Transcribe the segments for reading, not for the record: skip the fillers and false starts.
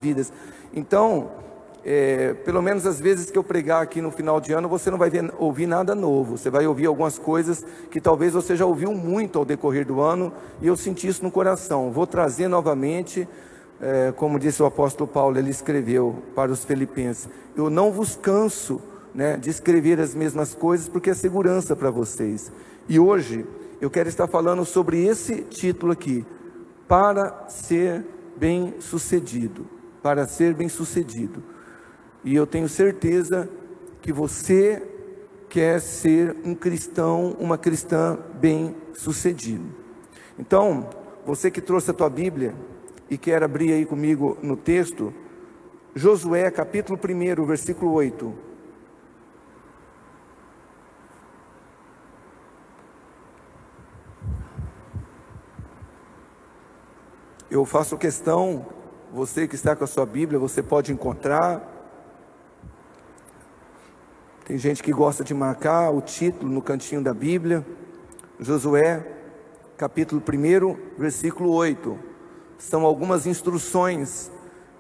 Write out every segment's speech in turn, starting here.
vidas. Então, pelo menos as vezes que eu pregar aqui no final de ano, você não vai ouvir nada novo. Você vai ouvir algumas coisas que talvez você já ouviu muito ao decorrer do ano, e eu senti isso no coração. Vou trazer novamente, como disse o apóstolo Paulo, ele escreveu para os Filipenses: eu não vos canso, de escrever as mesmas coisas, porque é segurança para vocês. E hoje eu quero estar falando sobre esse título aqui: para ser bem-sucedido. Para ser bem-sucedido. E eu tenho certeza que você quer ser um cristão, uma cristã bem-sucedido. Então, você que trouxe a tua Bíblia e quer abrir aí comigo no texto, Josué capítulo 1, versículo 8. Eu faço questão, você que está com a sua Bíblia, você pode encontrar. Tem gente que gosta de marcar o título no cantinho da Bíblia. Josué, capítulo 1, versículo 8. São algumas instruções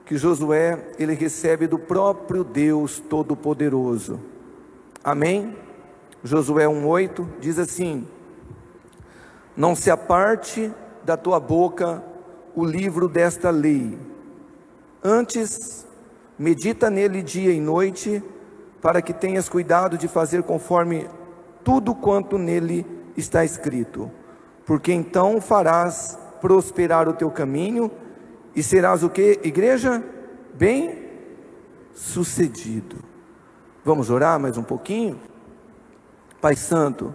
que Josué, ele recebe do próprio Deus Todo-Poderoso. Amém? Josué 1:8 diz assim: não se aparte da tua boca o livro desta lei, antes medita nele dia e noite, para que tenhas cuidado de fazer conforme tudo quanto nele está escrito, porque então farás prosperar o teu caminho e serás o que, igreja? Bem-sucedido. Vamos orar mais um pouquinho? Pai Santo,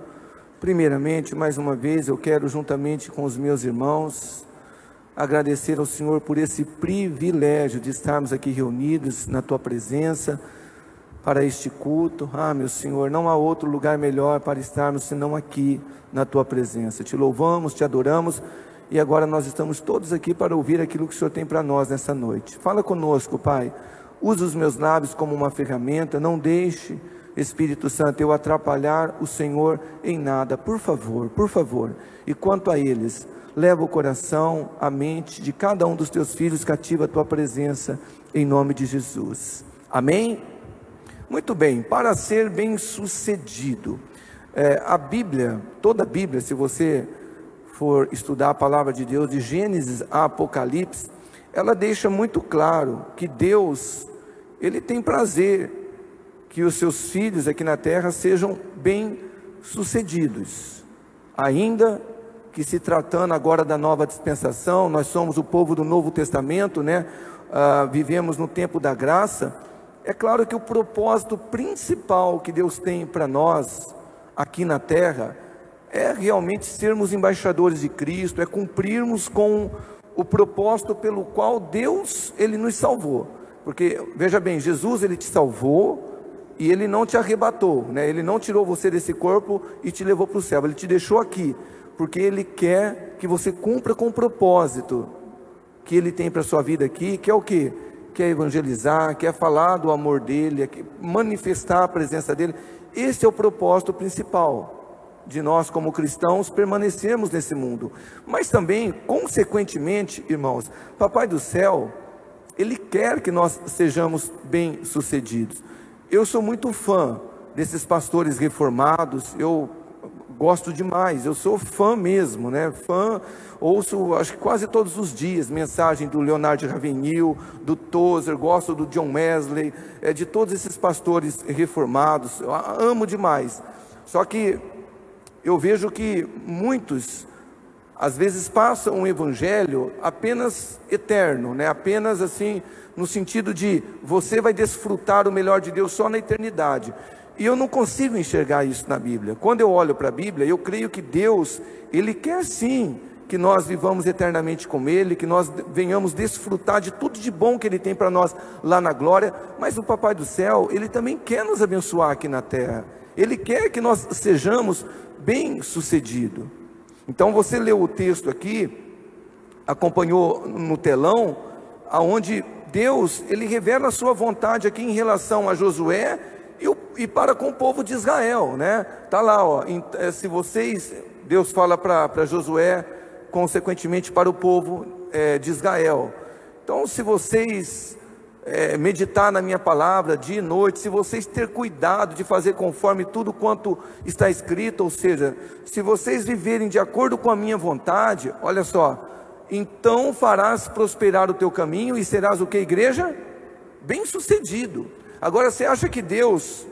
primeiramente, mais uma vez, eu quero, juntamente com os meus irmãos, agradecer ao Senhor por esse privilégio de estarmos aqui reunidos na Tua presença para este culto. Meu Senhor, não há outro lugar melhor para estarmos senão aqui na Tua presença. Te louvamos, Te adoramos, e agora nós estamos todos aqui para ouvir aquilo que o Senhor tem para nós nessa noite. Fala conosco, Pai. Usa os meus lábios como uma ferramenta. Não deixe, Espírito Santo, eu atrapalhar o Senhor em nada. Por favor, por favor. E quanto a eles, leva o coração, a mente de cada um dos teus filhos cativa a tua presença, em nome de Jesus. Amém? Muito bem, para ser bem sucedido, a Bíblia, toda a Bíblia, se você for estudar a palavra de Deus, de Gênesis a Apocalipse, ela deixa muito claro que Deus, Ele tem prazer que os seus filhos aqui na terra sejam bem sucedidos, ainda que se tratando agora da nova dispensação, nós somos o povo do Novo Testamento, vivemos no tempo da graça. É claro que o propósito principal que Deus tem para nós aqui na terra é realmente sermos embaixadores de Cristo, é cumprirmos com o propósito pelo qual Deus, Ele nos salvou. Porque, veja bem, Jesus, Ele te salvou e Ele não te arrebatou, Ele não tirou você desse corpo e te levou para o céu, Ele te deixou aqui, porque Ele quer que você cumpra com o propósito que Ele tem para a sua vida aqui, que é o quê? Quer evangelizar, quer falar do amor dEle, quer manifestar a presença dEle. Esse é o propósito principal de nós como cristãos permanecermos nesse mundo. Mas também, consequentemente, irmãos, Papai do Céu, Ele quer que nós sejamos bem-sucedidos. Eu sou muito fã desses pastores reformados, eu gosto demais, eu sou fã mesmo, fã, ouço acho que quase todos os dias mensagem do Leonardo Ravenhill, do Tozer, gosto do John Wesley, de todos esses pastores reformados, eu amo demais. Só que eu vejo que muitos às vezes passam um evangelho apenas eterno, apenas assim, no sentido de você vai desfrutar o melhor de Deus só na eternidade. E eu não consigo enxergar isso na Bíblia. Quando eu olho para a Bíblia, eu creio que Deus, Ele quer sim que nós vivamos eternamente com Ele, que nós venhamos desfrutar de tudo de bom que Ele tem para nós lá na glória. Mas o Papai do Céu, Ele também quer nos abençoar aqui na terra. Ele quer que nós sejamos bem-sucedidos. Então você leu o texto aqui, acompanhou no telão, aonde Deus, Ele revela a sua vontade aqui em relação a Josué e para com o povo de Israel, Está lá, se vocês, Deus fala para Josué, consequentemente para o povo de Israel, Então, se vocês meditar na minha palavra dia e noite, se vocês ter cuidado de fazer conforme tudo quanto está escrito, ou seja, se vocês viverem de acordo com a minha vontade, olha só, então farás prosperar o teu caminho e serás o que, igreja? Bem-sucedido. Agora, você acha que Deus,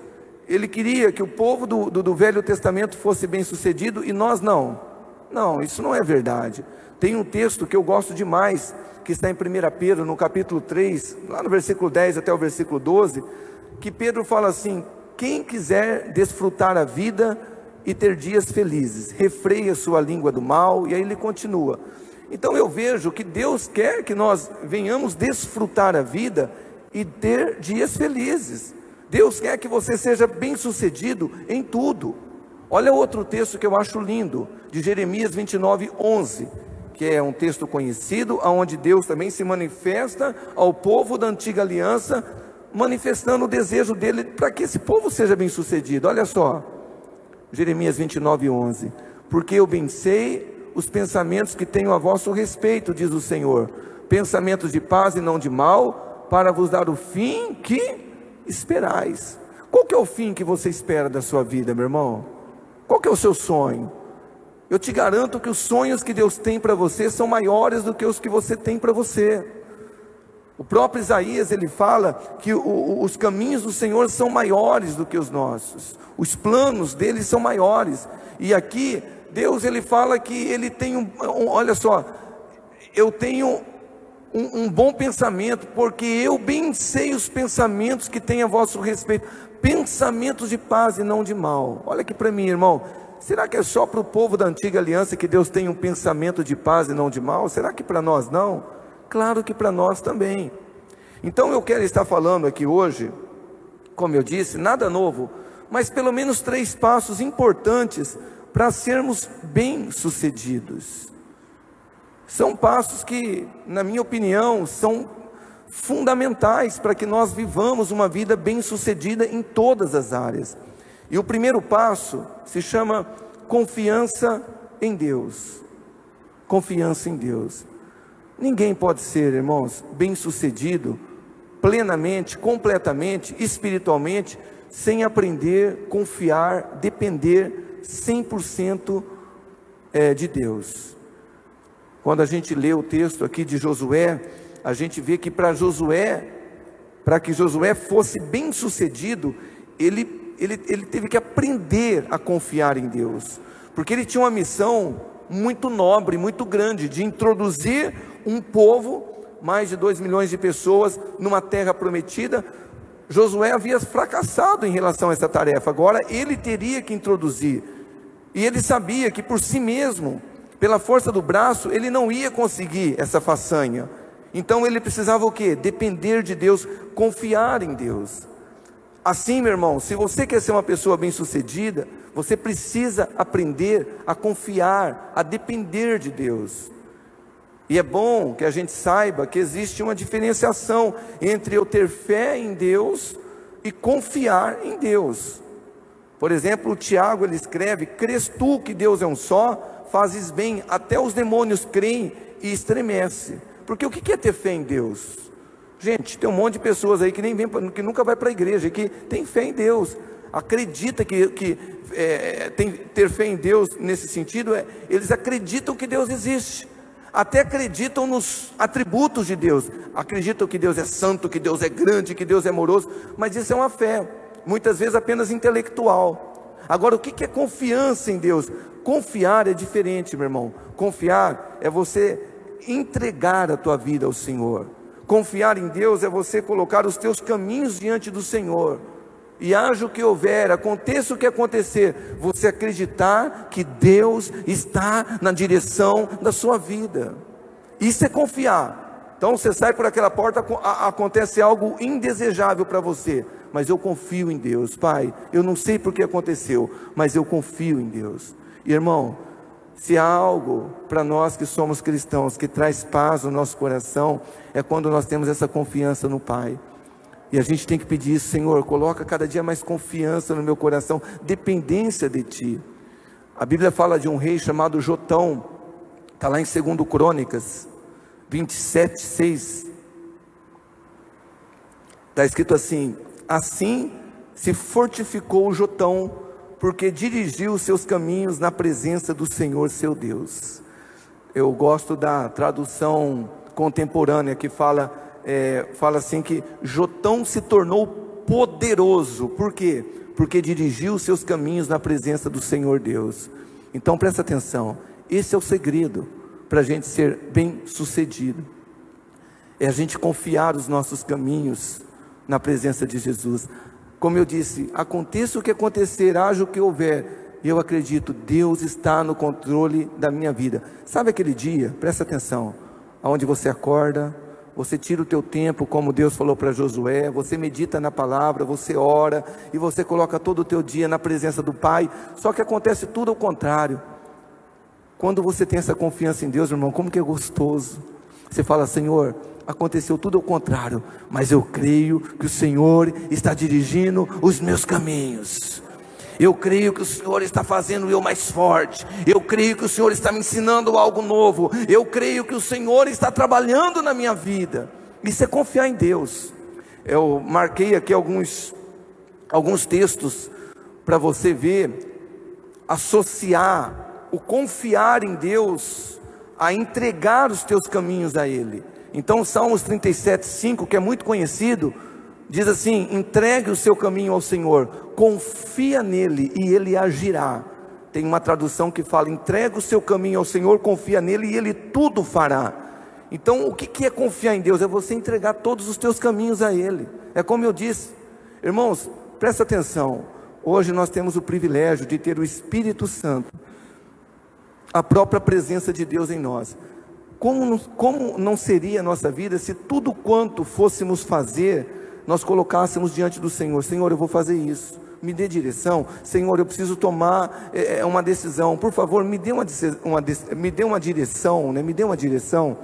Ele queria que o povo do Velho Testamento fosse bem-sucedido e nós não? Não, isso não é verdade. Tem um texto que eu gosto demais, que está em 1 Pedro, no capítulo 3, lá no versículo 10 até o versículo 12, que Pedro fala assim: quem quiser desfrutar a vida e ter dias felizes, refreia sua língua do mal, e aí ele continua. Então eu vejo que Deus quer que nós venhamos desfrutar a vida e ter dias felizes. Deus quer que você seja bem sucedido em tudo. Olha outro texto que eu acho lindo, de Jeremias 29:11, que é um texto conhecido, onde Deus também se manifesta ao povo da antiga aliança, manifestando o desejo dele para que esse povo seja bem sucedido. Olha só, Jeremias 29:11, porque eu bem sei os pensamentos que tenho a vosso respeito, diz o Senhor, pensamentos de paz e não de mal, para vos dar o fim que esperais. Qual que é o fim que você espera da sua vida, meu irmão? Qual que é o seu sonho? Eu te garanto que os sonhos que Deus tem para você são maiores do que os que você tem para você. O próprio Isaías, ele fala que os caminhos do Senhor são maiores do que os nossos, os planos dele são maiores. E aqui Deus, ele fala que ele tem olha só, eu tenho um bom pensamento, porque eu bem sei os pensamentos que tenho a vosso respeito, pensamentos de paz e não de mal. Olha aqui para mim, irmão, será que é só para o povo da antiga aliança que Deus tem um pensamento de paz e não de mal? Será que para nós não? Claro que para nós também. Então eu quero estar falando aqui hoje, como eu disse, nada novo, mas pelo menos 3 passos importantes para sermos bem-sucedidos. São passos que, na minha opinião, são fundamentais para que nós vivamos uma vida bem-sucedida em todas as áreas. E o primeiro passo se chama confiança em Deus. Confiança em Deus. Ninguém pode ser, irmãos, bem-sucedido plenamente, completamente, espiritualmente, sem aprender, confiar, depender 100% de Deus. Quando a gente lê o texto aqui de Josué, a gente vê que para que Josué fosse bem-sucedido, ele teve que aprender a confiar em Deus, porque ele tinha uma missão muito nobre, muito grande, de introduzir um povo, mais de 2 milhões de pessoas, numa terra prometida. Josué havia fracassado em relação a essa tarefa, agora ele teria que introduzir, e ele sabia que por si mesmo, pela força do braço, ele não ia conseguir essa façanha. Então ele precisava o quê? Depender de Deus, confiar em Deus. Assim, meu irmão, se você quer ser uma pessoa bem-sucedida, você precisa aprender a confiar, a depender de Deus. E é bom que a gente saiba que existe uma diferenciação entre eu ter fé em Deus e confiar em Deus. Por exemplo, o Tiago, ele escreve: crês tu que Deus é um só, fazes bem, até os demônios creem e estremecem. Porque o que é ter fé em Deus? Gente, tem um monte de pessoas aí que nem vem, que nunca vai para a igreja, que tem fé em Deus, acredita ter fé em Deus nesse sentido, eles acreditam que Deus existe, até acreditam nos atributos de Deus, acreditam que Deus é santo, que Deus é grande, que Deus é amoroso, mas isso é uma fé, muitas vezes apenas intelectual. Agora, o que é confiança em Deus? Confiar é diferente, meu irmão. Confiar é você entregar a tua vida ao Senhor. Confiar em Deus é você colocar os teus caminhos diante do Senhor, e haja o que houver, aconteça o que acontecer, você acreditar que Deus está na direção da sua vida. Isso é confiar. Então você sai por aquela porta, acontece algo indesejável para você, mas eu confio em Deus. Pai, eu não sei por que aconteceu, mas eu confio em Deus. Irmão, se há algo para nós que somos cristãos que traz paz no nosso coração, é quando nós temos essa confiança no Pai. E a gente tem que pedir isso: Senhor, coloca cada dia mais confiança no meu coração, dependência de Ti. A Bíblia fala de um rei chamado Jotão, está lá em 2 Crônicas 27:6, Está escrito assim: assim se fortificou o Jotão, porque dirigiu os seus caminhos na presença do Senhor seu Deus. Eu gosto da tradução contemporânea que fala assim que Jotão se tornou poderoso. Por quê? Porque dirigiu os seus caminhos na presença do Senhor Deus. Então presta atenção, esse é o segredo para a gente ser bem sucedido, é a gente confiar os nossos caminhos na presença de Jesus. Como eu disse, aconteça o que acontecer, haja o que houver, eu acredito, Deus está no controle da minha vida. Sabe aquele dia, presta atenção, onde você acorda, você tira o teu tempo, como Deus falou para Josué, você medita na palavra, você ora, e você coloca todo o teu dia na presença do Pai, só que acontece tudo ao contrário. Quando você tem essa confiança em Deus, irmão, como que é gostoso, você fala: Senhor, aconteceu tudo ao contrário, mas eu creio que o Senhor está dirigindo os meus caminhos, eu creio que o Senhor está fazendo eu mais forte, eu creio que o Senhor está me ensinando algo novo, eu creio que o Senhor está trabalhando na minha vida. Isso é confiar em Deus. Eu marquei aqui alguns textos para você ver, associar o confiar em Deus a entregar os teus caminhos a Ele. Então Salmos 37:5, que é muito conhecido, diz assim: entregue o seu caminho ao Senhor, confia nele e ele agirá. Tem uma tradução que fala: entregue o seu caminho ao Senhor, confia nele e ele tudo fará. Então o que é confiar em Deus? É você entregar todos os teus caminhos a Ele. É como eu disse, irmãos, presta atenção, hoje nós temos o privilégio de ter o Espírito Santo, a própria presença de Deus em nós. Como não seria a nossa vida se tudo quanto fôssemos fazer, nós colocássemos diante do Senhor: Senhor, eu vou fazer isso, me dê direção. Senhor, eu preciso tomar uma decisão, por favor, me dê uma direção, né? Me dê uma direção.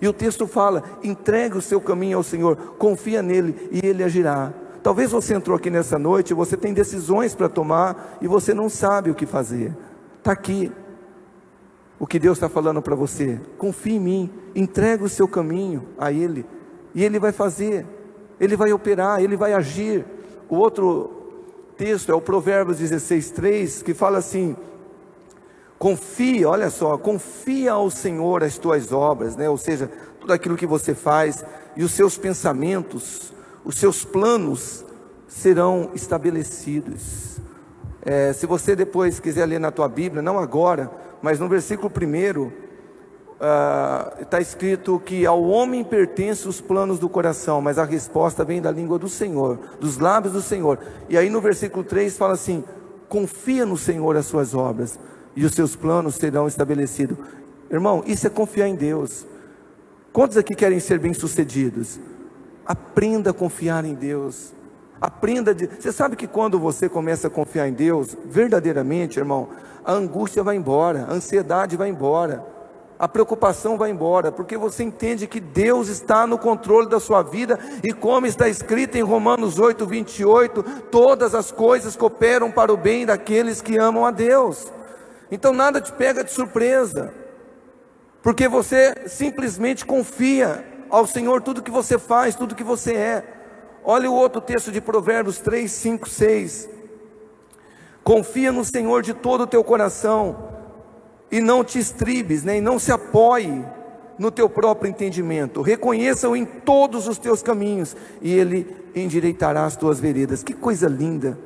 E o texto fala: entregue o seu caminho ao Senhor, confia nele e Ele agirá. Talvez você entrou aqui nessa noite, você tem decisões para tomar e você não sabe o que fazer. Está aqui o que Deus está falando para você: confie em mim, entregue o seu caminho a Ele, e Ele vai fazer, Ele vai operar, Ele vai agir. O outro texto é o Provérbios 16:3, que fala assim: confia, olha só, confia ao Senhor as tuas obras, né? Ou seja, tudo aquilo que você faz, e os seus pensamentos, os seus planos serão estabelecidos. Se você depois quiser ler na tua Bíblia, não agora, mas no versículo 1, está escrito que ao homem pertencem os planos do coração, mas a resposta vem da língua do Senhor, dos lábios do Senhor. E aí no versículo 3 fala assim: confia no Senhor as suas obras, e os seus planos serão estabelecidos. Irmão, isso é confiar em Deus. Quantos aqui querem ser bem-sucedidos? Aprenda a confiar em Deus. Você sabe que quando você começa a confiar em Deus, verdadeiramente, irmão, a angústia vai embora, a ansiedade vai embora, a preocupação vai embora, porque você entende que Deus está no controle da sua vida, e como está escrito em Romanos 8:28, todas as coisas cooperam para o bem daqueles que amam a Deus. Então nada te pega de surpresa, porque você simplesmente confia ao Senhor tudo que você faz, tudo que você é. Olha o outro texto de Provérbios 3, 5, 6. Confia no Senhor de todo o teu coração, e não te estribes, né? E não se apoie no teu próprio entendimento. Reconheça-o em todos os teus caminhos, e Ele endireitará as tuas veredas. Que coisa linda!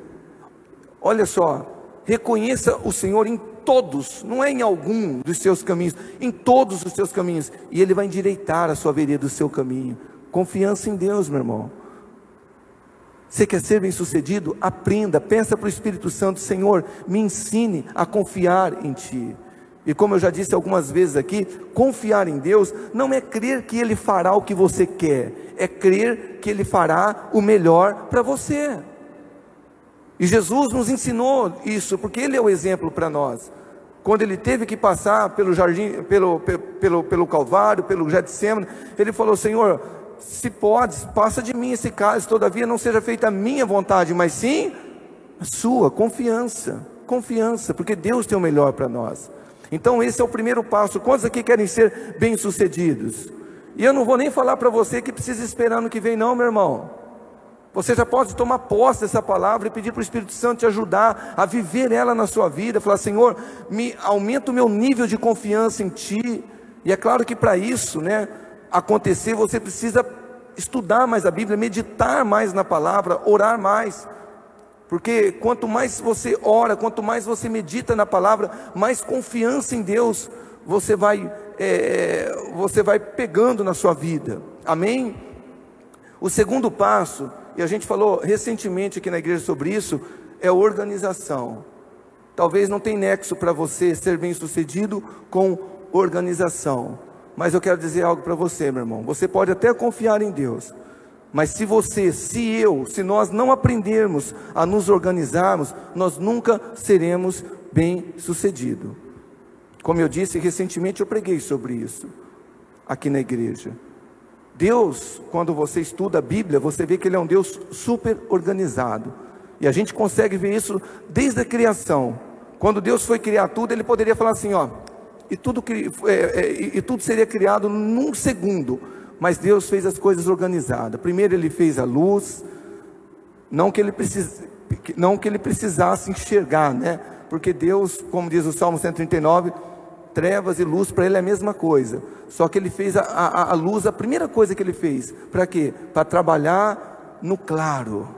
Olha só, reconheça o Senhor em todos, não é em algum dos seus caminhos, em todos os seus caminhos, e Ele vai endireitar a sua vereda, o seu caminho. Confiança em Deus, meu irmão. Você quer ser bem sucedido? Aprenda, peça para o Espírito Santo: Senhor, me ensine a confiar em Ti. E como eu já disse algumas vezes aqui, confiar em Deus não é crer que Ele fará o que você quer, é crer que Ele fará o melhor para você. E Jesus nos ensinou isso, porque Ele é o exemplo para nós. Quando Ele teve que passar pelo jardim, pelo Calvário, pelo Getsemane, Ele falou: Senhor, se podes, passa de mim esse cálice, todavia não seja feita a minha vontade, mas sim a sua. Confiança, porque Deus tem o melhor para nós. Então esse é o primeiro passo. Quantos aqui querem ser bem-sucedidos? E eu não vou nem falar para você que precisa esperar no que vem não, meu irmão. Você já pode tomar posse dessa palavra e pedir para o Espírito Santo te ajudar a viver ela na sua vida. Falar: Senhor, aumenta o meu nível de confiança em Ti. E é claro que para isso, acontecer, você precisa estudar mais a Bíblia, meditar mais na palavra, orar mais. Porque quanto mais você ora, quanto mais você medita na palavra, mais confiança em Deus você vai pegando na sua vida. Amém? O segundo passo, e a gente falou recentemente aqui na igreja sobre isso, é organização. Talvez não tenha nexo para você ser bem sucedido com organização, mas eu quero dizer algo para você, meu irmão. Você pode até confiar em Deus, mas se nós não aprendermos a nos organizarmos, nós nunca seremos bem sucedidos. Como eu disse recentemente, eu preguei sobre isso aqui na igreja. Deus, quando você estuda a Bíblia, você vê que Ele é um Deus super organizado, e a gente consegue ver isso desde a criação. Quando Deus foi criar tudo, Ele poderia falar assim, e tudo seria criado num segundo, mas Deus fez as coisas organizadas. Primeiro Ele fez a luz, não que Ele precisasse enxergar, porque Deus, como diz o Salmo 139, trevas e luz para Ele é a mesma coisa. Só que Ele fez a luz, a primeira coisa que Ele fez, para quê? Para trabalhar no claro,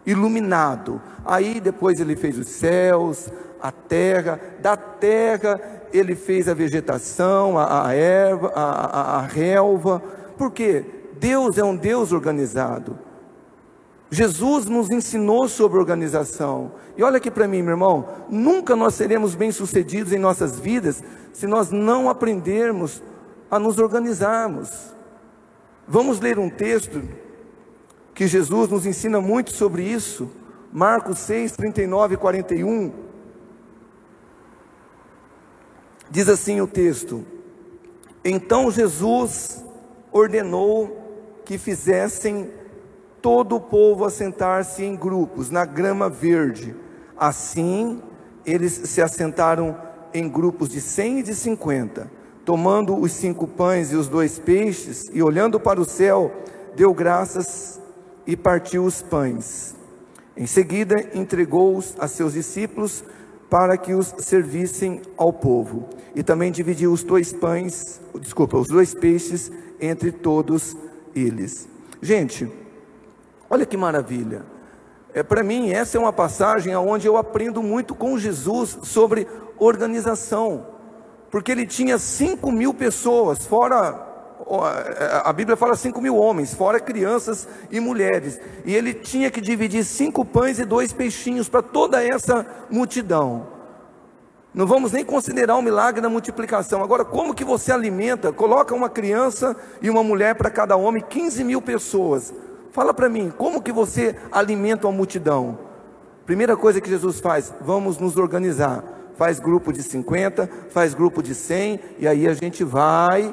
iluminado. Aí depois Ele fez os céus, a terra. Da terra Ele fez a vegetação, a erva, a relva. Porque Deus é um Deus organizado. Jesus nos ensinou sobre organização. E olha aqui para mim, meu irmão, nunca nós seremos bem-sucedidos em nossas vidas se nós não aprendermos a nos organizarmos. Vamos ler um texto que Jesus nos ensina muito sobre isso. Marcos 6, 39 e 41. Diz assim o texto: Então Jesus ordenou que fizessem todo o povo assentar-se em grupos na grama verde. Assim eles se assentaram em grupos de 100 e de 50. Tomando os 5 pães e os 2 peixes, e olhando para o céu, deu graças e partiu os pães. Em seguida entregou-os a seus discípulos para que os servissem ao povo. E também dividiu os 2 peixes entre todos eles. Gente, olha que maravilha. Para mim, essa é uma passagem onde eu aprendo muito com Jesus sobre organização, porque ele tinha 5.000 pessoas, fora, a Bíblia fala 5.000 homens, fora crianças e mulheres, e ele tinha que dividir 5 pães e 2 peixinhos para toda essa multidão. Não vamos nem considerar o milagre da multiplicação. Agora, como que você alimenta? Coloca uma criança e uma mulher para cada homem, 15.000 pessoas. Fala para mim, como que você alimenta uma multidão? Primeira coisa que Jesus faz: vamos nos organizar. Faz grupo de 50, faz grupo de 100, e aí a gente vai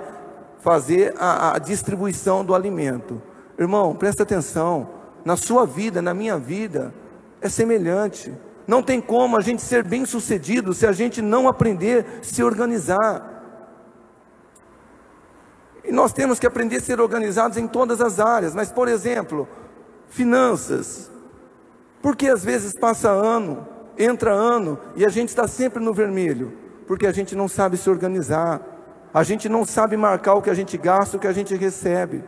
fazer a distribuição do alimento. Irmão, presta atenção, na sua vida, na minha vida, é semelhante. Não tem como a gente ser bem sucedido se a gente não aprender a se organizar. E nós temos que aprender a ser organizados em todas as áreas. Mas, por exemplo, finanças. Porque às vezes passa ano, entra ano, e a gente está sempre no vermelho? Porque a gente não sabe se organizar. A gente não sabe marcar o que a gente gasta, o que a gente recebe.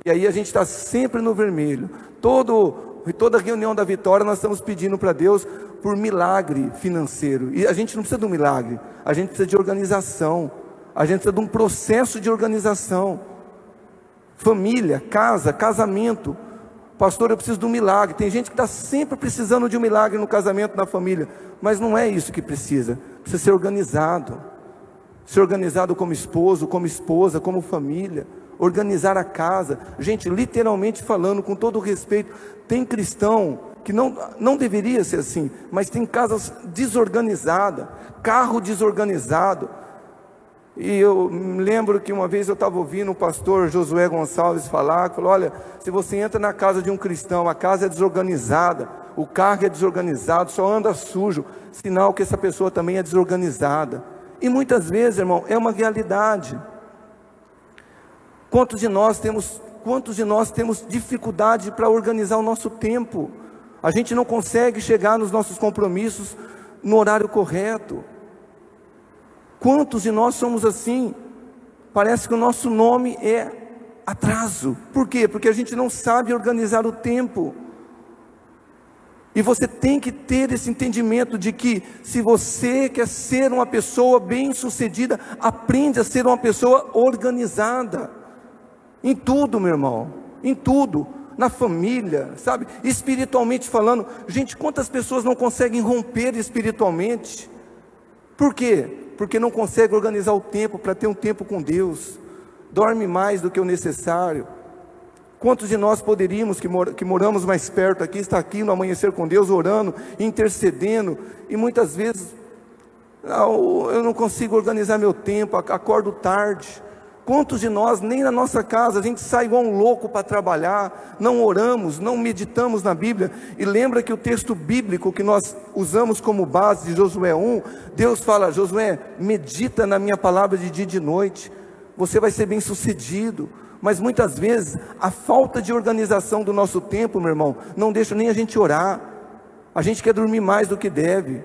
E aí a gente está sempre no vermelho. Toda reunião da vitória nós estamos pedindo para Deus por milagre financeiro. E a gente não precisa de um milagre, a gente precisa de organização. A gente precisa de um processo de organização. Família, casa, casamento. Pastor, eu preciso de um milagre. Tem gente que está sempre precisando de um milagre no casamento, na família. Mas não é isso que precisa. Precisa ser organizado. Ser organizado como esposo, como esposa, como família. Organizar a casa. Gente, literalmente falando, com todo o respeito, tem cristão que não deveria ser assim, mas tem casas desorganizadas, carro desorganizado. E eu me lembro que uma vez eu estava ouvindo o pastor Josué Gonçalves falar, que falou: olha, se você entra na casa de um cristão, a casa é desorganizada, o carro é desorganizado, só anda sujo, sinal que essa pessoa também é desorganizada. E muitas vezes, irmão, é uma realidade. Quantos de nós temos quantos de nós temos dificuldade para organizar o nosso tempo? A gente não consegue chegar nos nossos compromissos no horário correto. Quantos de nós somos assim? Parece que o nosso nome é atraso. Por quê? Porque a gente não sabe organizar o tempo. E você tem que ter esse entendimento de que, se você quer ser uma pessoa bem-sucedida, aprende a ser uma pessoa organizada. Em tudo, meu irmão, em tudo. Na família, sabe? Espiritualmente falando. Gente, quantas pessoas não conseguem romper espiritualmente? Por quê? Porque não consegue organizar o tempo para ter um tempo com Deus. Dorme mais do que o necessário. Quantos de nós poderíamos, que moramos mais perto aqui, estar aqui no amanhecer com Deus, orando, intercedendo, e muitas vezes eu não consigo organizar meu tempo, acordo tarde. Quantos de nós, nem na nossa casa, a gente sai igual um louco para trabalhar, não oramos, não meditamos na Bíblia? E lembra que o texto bíblico que nós usamos como base de Josué 1, Deus fala: Josué, medita na minha palavra de dia e de noite, você vai ser bem sucedido. Mas muitas vezes, a falta de organização do nosso tempo, meu irmão, não deixa nem a gente orar. A gente quer dormir mais do que deve.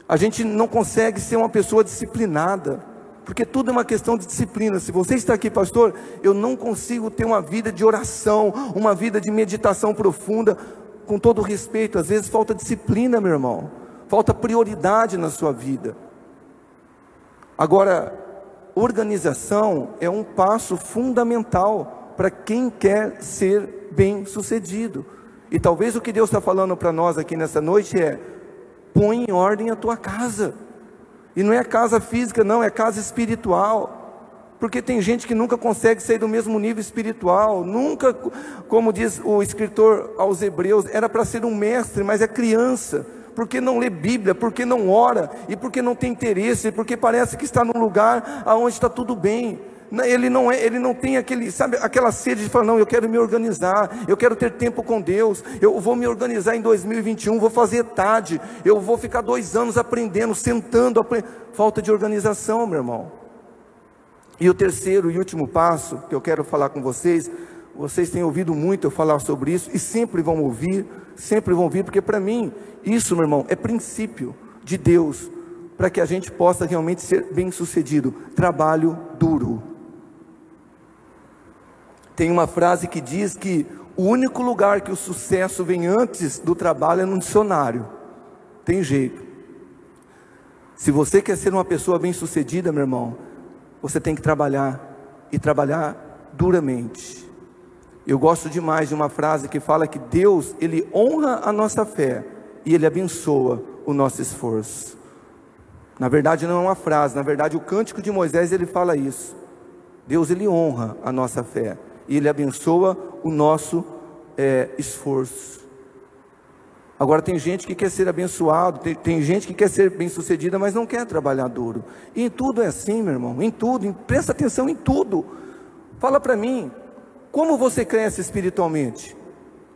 A gente não consegue ser uma pessoa disciplinada, porque tudo é uma questão de disciplina. Se você está aqui, pastor, eu não consigo ter uma vida de oração, uma vida de meditação profunda. Com todo respeito, às vezes falta disciplina, meu irmão, falta prioridade na sua vida. Agora, organização é um passo fundamental para quem quer ser bem sucedido. E talvez o que Deus está falando para nós aqui nessa noite é: põe em ordem a tua casa. E não é casa física não, é casa espiritual. Porque tem gente que nunca consegue sair do mesmo nível espiritual. Nunca, como diz o escritor aos Hebreus, era para ser um mestre, mas é criança. Porque não lê Bíblia, porque não ora, e porque não tem interesse, porque parece que está num lugar onde está tudo bem. Ele não tem aquela sede de falar: não, eu quero me organizar, eu quero ter tempo com Deus, eu vou me organizar em 2021, vou fazer TAD, eu vou ficar 2 anos aprendendo, sentando, falta de organização, meu irmão. E o terceiro e último passo que eu quero falar com vocês, vocês têm ouvido muito eu falar sobre isso, e sempre vão ouvir, porque para mim, isso, meu irmão, é princípio de Deus, para que a gente possa realmente ser bem sucedido. Trabalho duro. Tem uma frase que diz que o único lugar que o sucesso vem antes do trabalho é no dicionário. Tem jeito. Se você quer ser uma pessoa bem sucedida, meu irmão, você tem que trabalhar, e trabalhar duramente. Eu gosto demais de uma frase que fala que Deus, Ele honra a nossa fé, e Ele abençoa o nosso esforço. Na verdade não é uma frase, na verdade o Cântico de Moisés, ele fala isso. Deus, Ele honra a nossa fé, e Ele abençoa o nosso esforço. Agora tem gente que quer ser abençoado, tem gente que quer ser bem sucedida, mas não quer trabalhar duro. E em tudo é assim, meu irmão, em tudo, presta atenção em tudo. Fala para mim, como você cresce espiritualmente?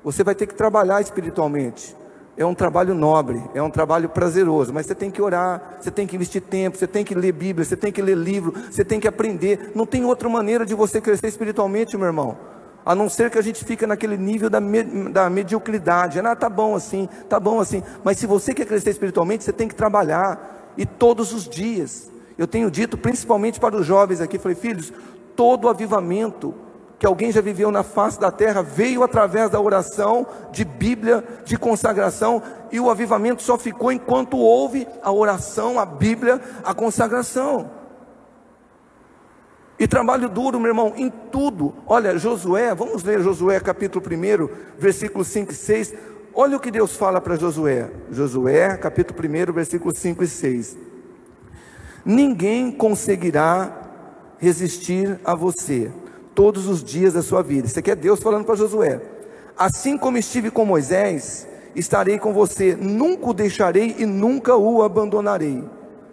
Você vai ter que trabalhar espiritualmente. É um trabalho nobre, é um trabalho prazeroso, mas você tem que orar, você tem que investir tempo, você tem que ler Bíblia, você tem que ler livro, você tem que aprender. Não tem outra maneira de você crescer espiritualmente, meu irmão, a não ser que a gente fique naquele nível da mediocridade. Tá bom assim, mas se você quer crescer espiritualmente, você tem que trabalhar, e todos os dias. Eu tenho dito principalmente para os jovens aqui, falei: filhos, todo avivamento que alguém já viveu na face da terra veio através da oração, de Bíblia, de consagração, e o avivamento só ficou enquanto houve a oração, a Bíblia, a consagração. E trabalho duro, meu irmão, em tudo. Olha, Josué, vamos ler Josué capítulo 1, versículos 5 e 6. Olha o que Deus fala para Josué. Josué capítulo 1, versículos 5 e 6. Ninguém conseguirá resistir a você todos os dias da sua vida. Isso aqui é Deus falando para Josué. Assim como estive com Moisés, estarei com você, nunca o deixarei e nunca o abandonarei.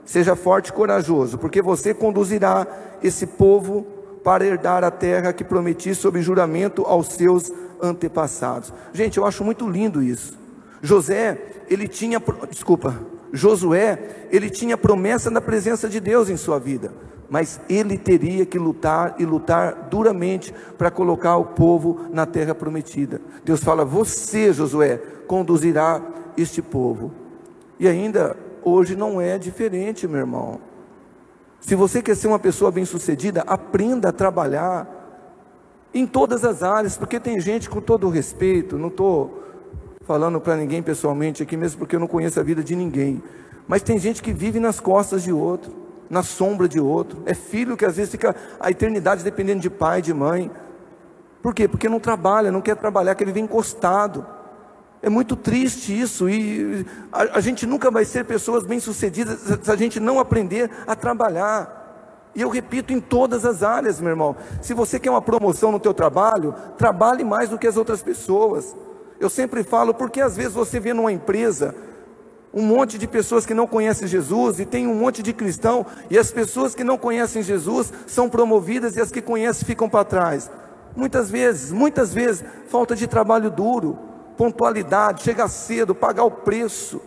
Seja forte e corajoso, porque você conduzirá esse povo para herdar a terra que prometi sob juramento aos seus antepassados. Gente, eu acho muito lindo isso. Josué, ele tinha promessa da presença de Deus em sua vida. mas ele teria que lutar e lutar duramente para colocar o povo na terra prometida. Deus fala: você, Josué, conduzirá este povo. E ainda hoje não é diferente, meu irmão. Se você quer ser uma pessoa bem-sucedida, aprenda a trabalhar em todas as áreas, porque tem gente, com todo o respeito, não estou falando para ninguém pessoalmente aqui mesmo, porque eu não conheço a vida de ninguém, mas tem gente que vive nas costas de outro, na sombra de outro. É filho que às vezes fica a eternidade dependendo de pai, de mãe. Por quê? Porque não trabalha, não quer trabalhar, quer viver encostado. É muito triste isso, e a gente nunca vai ser pessoas bem-sucedidas se a gente não aprender a trabalhar. E eu repito, em todas as áreas, meu irmão. Se você quer uma promoção no teu trabalho, trabalhe mais do que as outras pessoas. Eu sempre falo, porque às vezes você vê numa empresa um monte de pessoas que não conhecem Jesus, e tem um monte de cristão, e as pessoas que não conhecem Jesus são promovidas, e as que conhecem ficam para trás. Muitas vezes, falta de trabalho duro, pontualidade, chegar cedo, pagar o preço.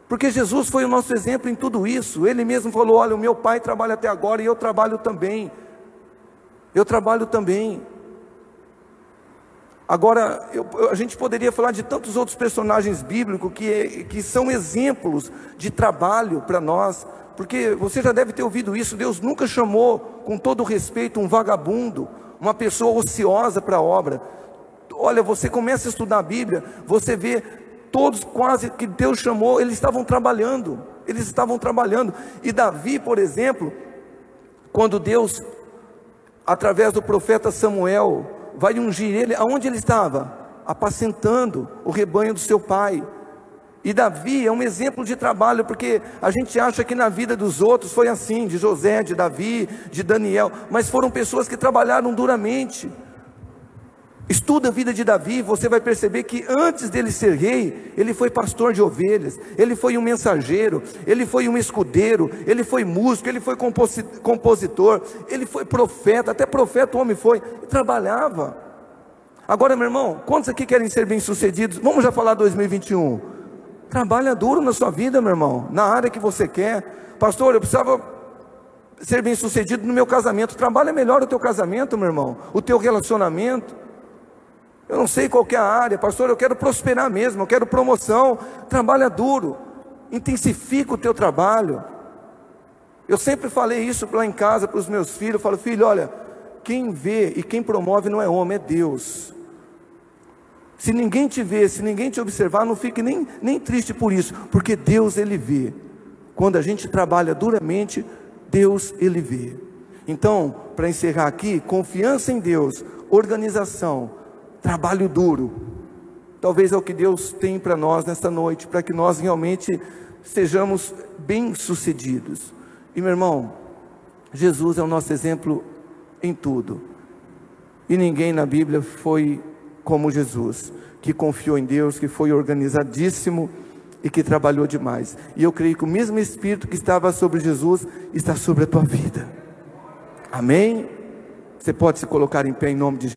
Porque Jesus foi o nosso exemplo em tudo isso. Ele mesmo falou: olha, o meu pai trabalha até agora e eu trabalho também. Agora, a gente poderia falar de tantos outros personagens bíblicos que são exemplos de trabalho para nós, porque você já deve ter ouvido isso: Deus nunca chamou, com todo respeito, um vagabundo, uma pessoa ociosa para a obra. Olha, você começa a estudar a Bíblia, você vê todos quase que Deus chamou, eles estavam trabalhando. E Davi, por exemplo, quando Deus, através do profeta Samuel, vai ungir ele, aonde ele estava? Apacentando o rebanho do seu pai. E Davi é um exemplo de trabalho, porque a gente acha que na vida dos outros foi assim, de José, de Davi, de Daniel, mas foram pessoas que trabalharam duramente. Estuda a vida de Davi, você vai perceber que antes dele ser rei, ele foi pastor de ovelhas, ele foi um mensageiro, ele foi um escudeiro, ele foi músico, ele foi compositor, ele foi profeta, até profeta o homem foi, e trabalhava. Agora, meu irmão, quantos aqui querem ser bem-sucedidos? Vamos já falar 2021. Trabalha duro na sua vida, meu irmão, na área que você quer. Pastor, eu precisava ser bem-sucedido no meu casamento. Trabalha melhor o teu casamento, meu irmão, o teu relacionamento. Eu não sei qual que é a área, pastor, eu quero prosperar mesmo, eu quero promoção. Trabalha duro, intensifica o teu trabalho. Eu sempre falei isso lá em casa para os meus filhos. Eu falo: filho, olha, quem vê e quem promove não é homem, é Deus. Se ninguém te vê, se ninguém te observar, não fique nem triste por isso, porque Deus, Ele vê. Quando a gente trabalha duramente, Deus, Ele vê. Então, para encerrar aqui, confiança em Deus, organização, trabalho duro, talvez é o que Deus tem para nós nesta noite, para que nós realmente sejamos bem-sucedidos. E meu irmão, Jesus é o nosso exemplo em tudo, e ninguém na Bíblia foi como Jesus, que confiou em Deus, que foi organizadíssimo e que trabalhou demais. E eu creio que o mesmo Espírito que estava sobre Jesus está sobre a tua vida. Amém? Você pode se colocar em pé em nome de Jesus.